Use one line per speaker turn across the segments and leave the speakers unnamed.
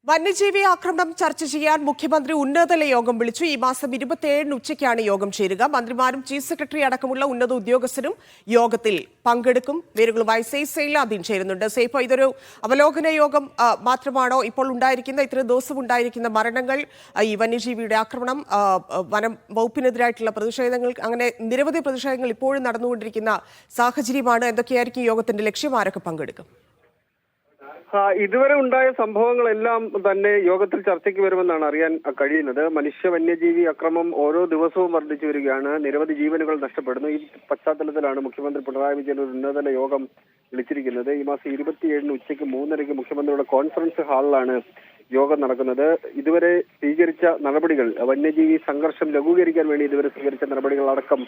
വന്യജീവി ആക്രമണം ചർച്ച ചെയ്യാൻ മുഖ്യമന്ത്രി ഉന്നതതല യോഗം വിളിച്ചു. ഈ മാസം 27 ഉച്ചയ്ക്കാണ് യോഗം ചേരുക. മന്ത്രിമാരും ചീഫ് സെക്രട്ടറി അടക്കമുള്ള ഉന്നത ഉദ്യോഗസ്ഥരും യോഗത്തിൽ പങ്കെടുക്കും. വേരുകളുമായി സെയ്ലാദീൻ ചേരുന്നുണ്ട്. സെയ്ഫ, ഇതൊരു അവലോകന യോഗം മാത്രമാണോ? ഇപ്പോൾ ഉണ്ടായിരിക്കുന്ന ഇത്രയും ദിവസം ഉണ്ടായിരിക്കുന്ന മരണങ്ങൾ, ഈ വന്യജീവിയുടെ ആക്രമണം, വനം വകുപ്പിനെതിരായിട്ടുള്ള പ്രതിഷേധങ്ങൾ, അങ്ങനെ നിരവധി പ്രതിഷേധങ്ങൾ ഇപ്പോഴും നടന്നുകൊണ്ടിരിക്കുന്ന സാഹചര്യമാണ്. എന്തൊക്കെയായിരിക്കും യോഗത്തിന്റെ ലക്ഷ്യം? ആരൊക്കെ പങ്കെടുക്കും?
ഇതുവരെ ഉണ്ടായ സംഭവങ്ങളെല്ലാം തന്നെ യോഗത്തിൽ ചർച്ചയ്ക്ക് വരുമെന്നാണ് അറിയാൻ കഴിയുന്നത്. മനുഷ്യ വന്യജീവി അക്രമം ഓരോ ദിവസവും വർദ്ധിച്ചു വരികയാണ്. നിരവധി ജീവനുകൾ നഷ്ടപ്പെടുന്നു. ഈ പശ്ചാത്തലത്തിലാണ് മുഖ്യമന്ത്രി പിണറായി വിജയൻ ഒരു ഉന്നതതല യോഗം വിളിച്ചിരിക്കുന്നത്. ഈ മാസം 27 ഉച്ചയ്ക്ക് 3:30 മുഖ്യമന്ത്രിയുടെ കോൺഫറൻസ് ഹാളിലാണ് യോഗം നടക്കുന്നത്. ഇതുവരെ സ്വീകരിച്ച നടപടികൾ, വന്യജീവി സംഘർഷം ലഘൂകരിക്കാൻ വേണ്ടി ഇതുവരെ സ്വീകരിച്ച നടപടികൾ അടക്കം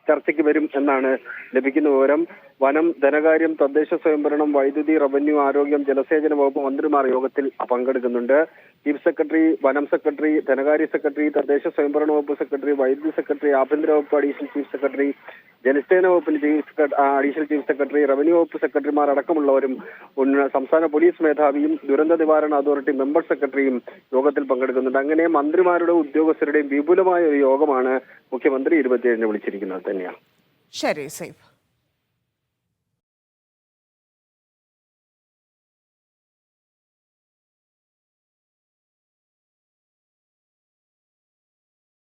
ചർച്ചയ്ക്ക് വരും എന്നാണ് ലഭിക്കുന്ന വിവരം. വനം, ധനകാര്യം, തദ്ദേശ സ്വയംഭരണം, വൈദ്യുതി, റവന്യൂ, ആരോഗ്യം, ജലസേചന വകുപ്പ് മന്ത്രിമാർ യോഗത്തിൽ പങ്കെടുക്കുന്നുണ്ട്. ചീഫ് സെക്രട്ടറി, വനം സെക്രട്ടറി, ധനകാര്യ സെക്രട്ടറി, തദ്ദേശ സ്വയംഭരണ വകുപ്പ് സെക്രട്ടറി, വൈദ്യുതി സെക്രട്ടറി, ആഭ്യന്തര വകുപ്പ് അഡീഷണൽ ചീഫ് സെക്രട്ടറി, ജലസേന വകുപ്പിന് അഡീഷണൽ ചീഫ് സെക്രട്ടറി, റവന്യൂ വകുപ്പ് സെക്രട്ടറിമാർ അടക്കമുള്ളവരും സംസ്ഥാന പോലീസ് മേധാവിയും ദുരന്ത നിവാരണ അതോറിറ്റി മെമ്പർ സെക്രട്ടറിയും യോഗത്തിൽ പങ്കെടുക്കുന്നുണ്ട്. അങ്ങനെ മന്ത്രിമാരുടെ ഉദ്യോഗസ്ഥരുടെയും വിപുലമായ ഒരു യോഗമാണ് മുഖ്യമന്ത്രി 27 വിളിച്ചിരിക്കുന്നത് തന്നെയാണ്.
ശരി, സൈഫ്.